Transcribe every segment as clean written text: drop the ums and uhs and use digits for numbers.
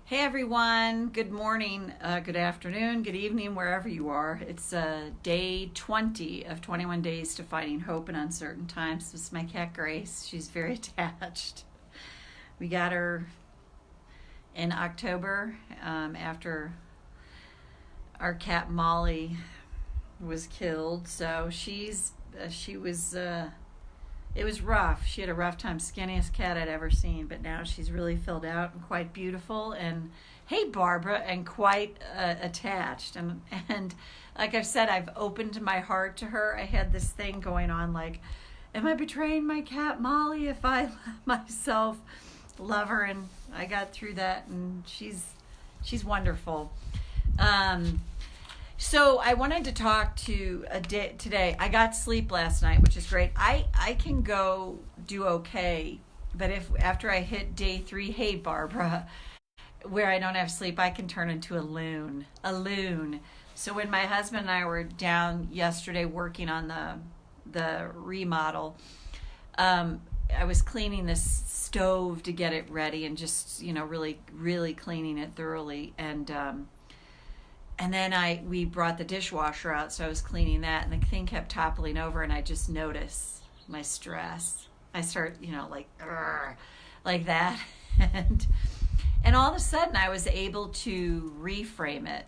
Hey everyone, good morning, good afternoon, good evening, wherever you are. It's day 20 of 21 Days to Finding Hope in Uncertain Times. This is my cat Grace. She's very attached. We got her in October after our cat Molly was killed. So it was rough. She had a rough time, skinniest cat I'd ever seen, but now she's really filled out and quite beautiful. And hey, Barbara, and quite attached. And like I've said, I've opened my heart to her. I had this thing going on like, am I betraying my cat Molly if I let myself love her? And I got through that, and she's wonderful. So I wanted to talk to today. I got sleep last night, which is great. I can go do okay, but if after I hit day 3, hey Barbara, where I don't have sleep, I can turn into a loon. A loon. So when my husband and I were down yesterday working on the remodel, I was cleaning this stove to get it ready and just really cleaning it thoroughly and then we brought the dishwasher out, so I was cleaning that, and the thing kept toppling over, and I just noticed my stress. I start, like that, and all of a sudden I was able to reframe it,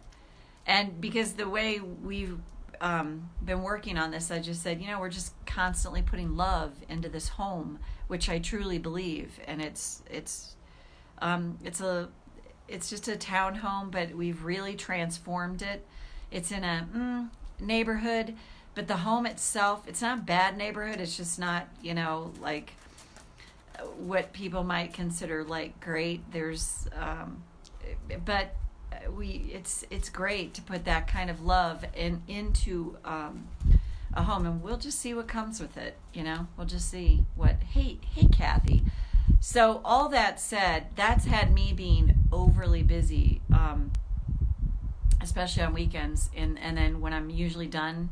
and because the way we've been working on this, I just said, we're just constantly putting love into this home, which I truly believe, and it's just a townhome, but we've really transformed it. It's in a neighborhood, but the home itself, it's not a bad neighborhood. It's just not, like what people might consider like great. But it's great to put that kind of love into a home, and we'll just see what comes with it. We'll just see what. Hey, Kathy. So all that said, that's had me being overly busy, especially on weekends. And then when I'm usually done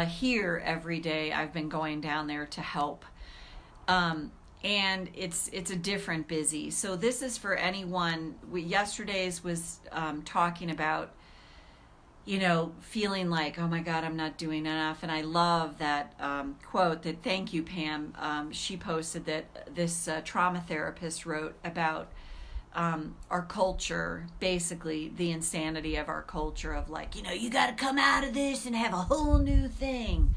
here every day, I've been going down there to help. And it's a different busy. So this is for anyone. Yesterday's was talking about feeling like, oh my God, I'm not doing enough. And I love that quote that, thank you, Pam. She posted that this trauma therapist wrote about our culture, basically the insanity of our culture of like, you got to come out of this and have a whole new thing.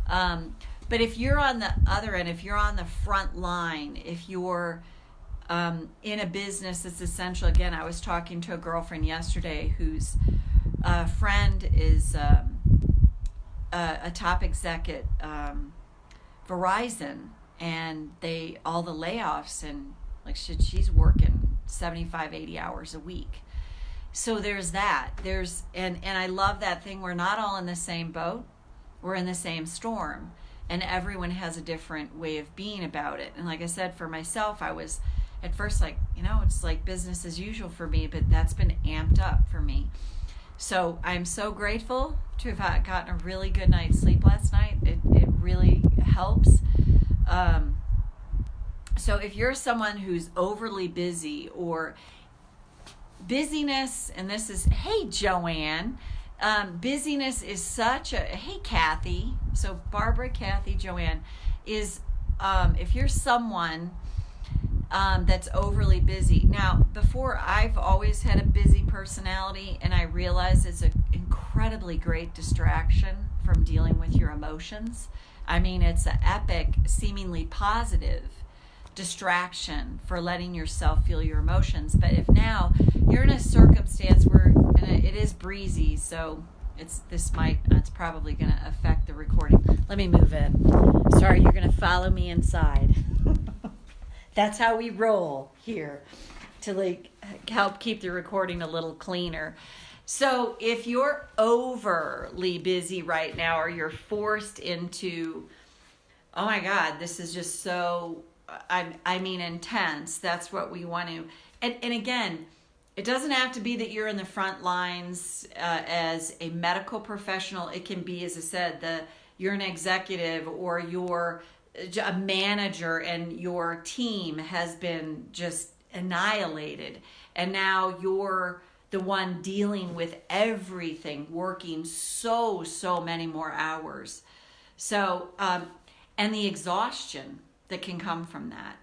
But if you're on the other end, if you're on the front line, if you're in a business that's essential, again, I was talking to a girlfriend yesterday whose friend is a top exec at Verizon, and all the layoffs, and like she's working 75, 80 hours a week. So there's that. And I love that thing. We're not all in the same boat. We're in the same storm, and everyone has a different way of being about it. And like I said, for myself, I was at first like, it's like business as usual for me, but that's been amped up for me. So I'm so grateful to have gotten a really good night's sleep last night. It really helps. So if you're someone who's overly busy or busyness, and this is, hey, Joanne, busyness is hey, Kathy. So Barbara, Kathy, Joanne is, if you're someone that's overly busy. Now, before, I've always had a busy personality, and I realize it's an incredibly great distraction from dealing with your emotions. I mean, it's an epic, seemingly positive distraction for letting yourself feel your emotions. But if now you're in a circumstance where it is breezy, so it's probably going to affect the recording. Let me move in. Sorry, you're going to follow me inside. That's how we roll here to help keep the recording a little cleaner. So if you're overly busy right now, or you're forced into, oh my God, this is just so, intense. That's what we want to. And again, it doesn't have to be that you're in the front lines as a medical professional. It can be, as I said, you're an executive, or you're a manager and your team has been just annihilated, And now you're the one dealing with everything, working so many more hours. So, and the exhaustion that can come from that,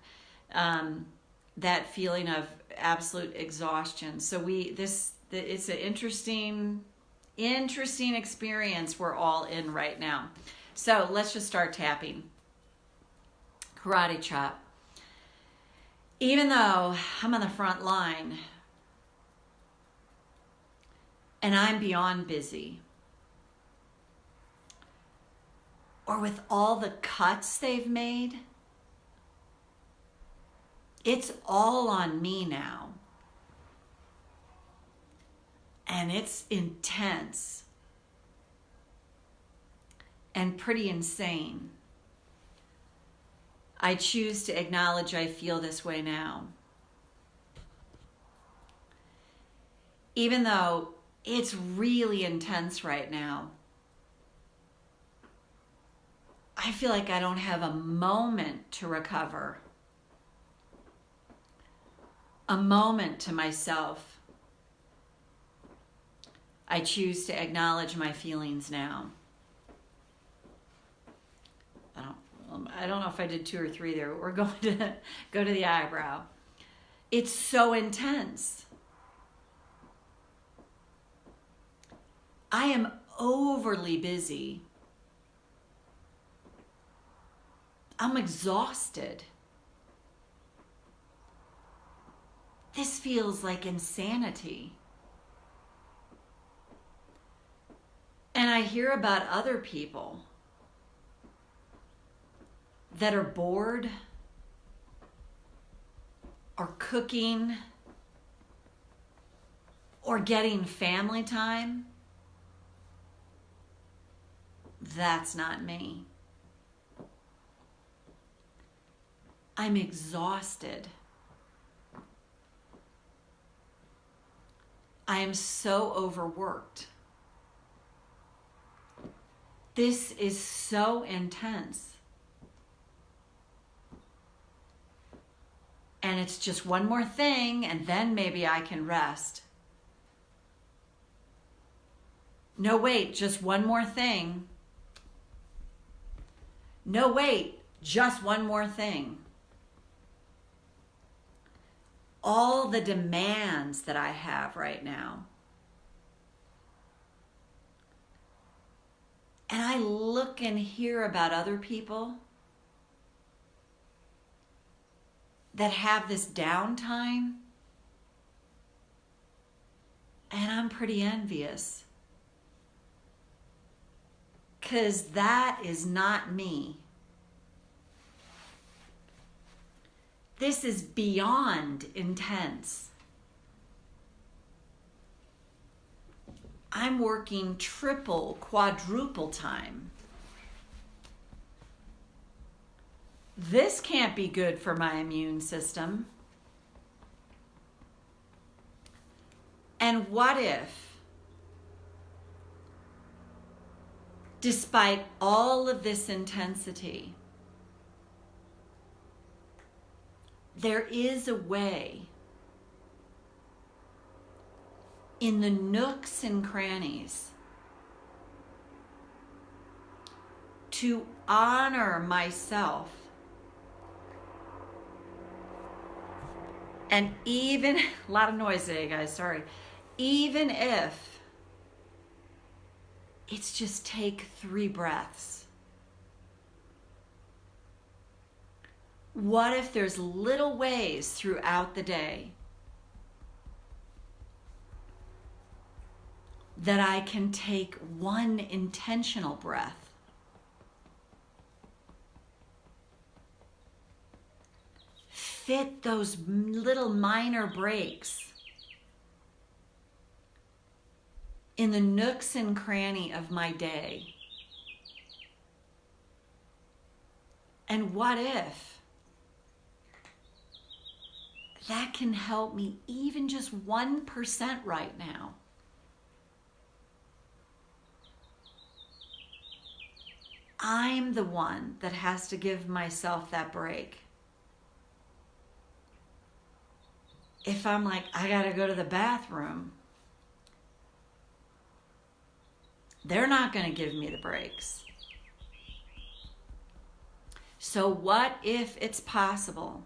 that feeling of absolute exhaustion. So it's an interesting experience we're all in right now. So let's just start tapping. Karate chop. Even though I'm on the front line and I'm beyond busy, or with all the cuts they've made, it's all on me now. And it's intense and pretty insane. I choose to acknowledge I feel this way now. Even though it's really intense right now, I feel like I don't have a moment to recover, a moment to myself. I choose to acknowledge my feelings now. I don't know if I did 2 or 3 there, but we're going to go to the eyebrow. It's so intense. I am overly busy. I'm exhausted. This feels like insanity. And I hear about other people that are bored or cooking or getting family time. That's not me. I'm exhausted. I am so overworked. This is so intense. And it's just one more thing, and then maybe I can rest. No, wait, just one more thing. No, wait, just one more thing. All the demands that I have right now. And I look and hear about other people that have this downtime, and I'm pretty envious, because that is not me. This is beyond intense. I'm working triple, quadruple time. This can't be good for my immune system. And what if, despite all of this intensity, there is a way in the nooks and crannies to honor myself. And even, a lot of noise today, guys, sorry. Even if it's just take 3 breaths. What if there's little ways throughout the day that I can take one intentional breath? Fit those little minor breaks in the nooks and cranny of my day. And what if that can help me even just 1% right now? I'm the one that has to give myself that break. if I'm like, I gotta go to the bathroom, they're not gonna give me the breaks. So what if it's possible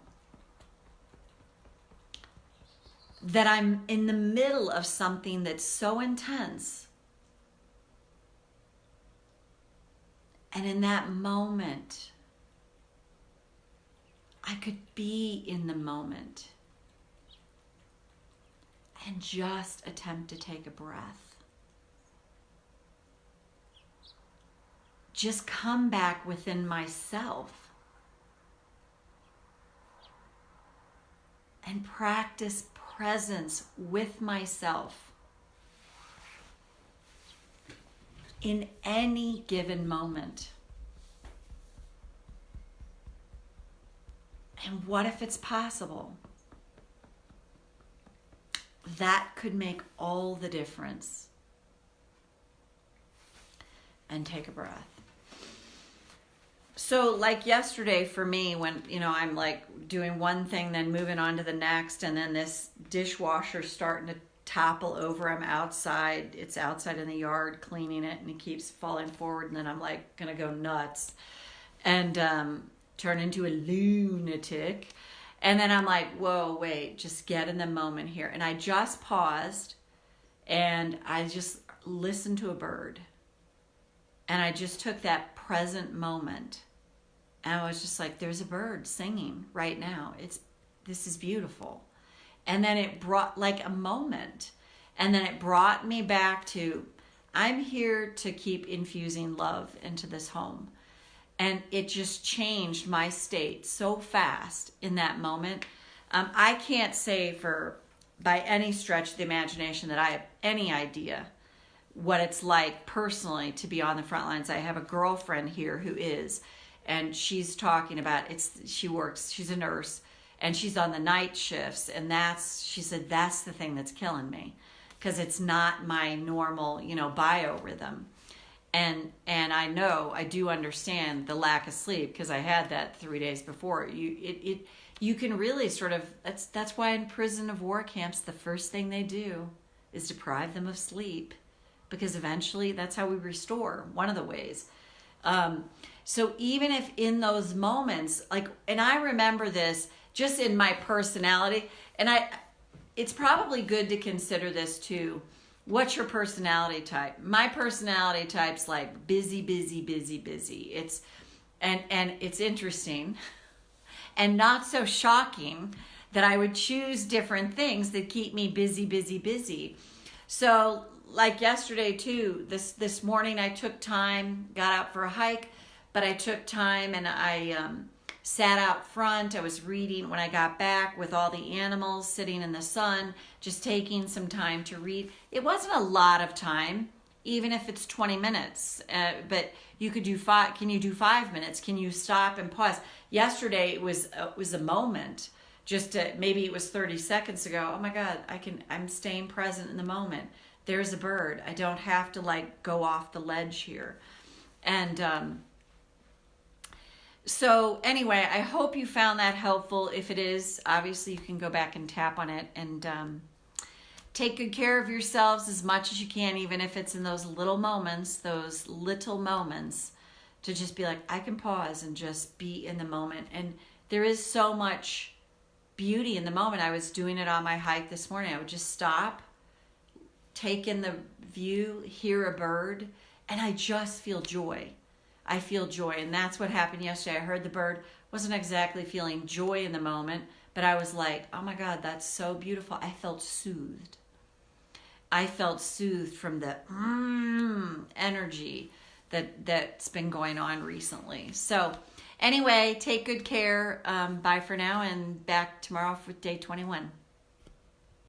that I'm in the middle of something that's so intense, and in that moment, I could be in the moment and just attempt to take a breath. Just come back within myself and practice presence with myself in any given moment. And what if it's possible? That could make all the difference. And take a breath. So like yesterday for me, when, I'm like doing one thing, then moving on to the next, and then this dishwasher's starting to topple over. I'm outside. It's outside in the yard cleaning it, and it keeps falling forward, and then I'm like going to go nuts and turn into a lunatic. And then I'm like, whoa, wait, just get in the moment here. And I just paused, and I just listened to a bird. And I just took that present moment, and I was just like, there's a bird singing right now. This is beautiful. And then it brought like a moment, and then it brought me back to, I'm here to keep infusing love into this home. And it just changed my state so fast in that moment. I can't say by any stretch of the imagination that I have any idea what it's like personally to be on the front lines. I have a girlfriend here who is, and she's talking about she's a nurse, and she's on the night shifts, and she said that's the thing that's killing me, because it's not my normal, biorhythm. And I do understand the lack of sleep, because I had that 3 days before. You can really sort of, that's why in prison of war camps, the first thing they do is deprive them of sleep, because eventually that's how we restore, one of the ways. So even if in those moments, and I remember this just in my personality, and it's probably good to consider this too. What's your personality type? My personality type's like busy, busy, busy, busy. And it's interesting and not so shocking that I would choose different things that keep me busy, busy, busy. So like yesterday too, this morning I took time, got out for a hike, but I took time and I sat out front. I was reading when I got back with all the animals sitting in the sun, just taking some time to read. It wasn't a lot of time, even if it's 20 minutes, but you could do can you do 5 minutes? Can you stop and pause? Yesterday it was a moment, maybe it was 30 seconds ago. Oh my God, I'm staying present in the moment. There's a bird. I don't have to go off the ledge here. And so anyway, I hope you found that helpful. If it is, obviously you can go back and tap on it, and take good care of yourselves as much as you can, even if it's in those little moments, to just be like, I can pause and just be in the moment. And there is so much beauty in the moment. I was doing it on my hike this morning. I would just stop, take in the view, hear a bird, and I just feel joy. I feel joy, and that's what happened yesterday. I heard the bird, wasn't exactly feeling joy in the moment, but I was like, oh my God, that's so beautiful. I felt soothed. I felt soothed from the energy that's been going on recently. So anyway, take good care. Bye for now, and back tomorrow for day 21.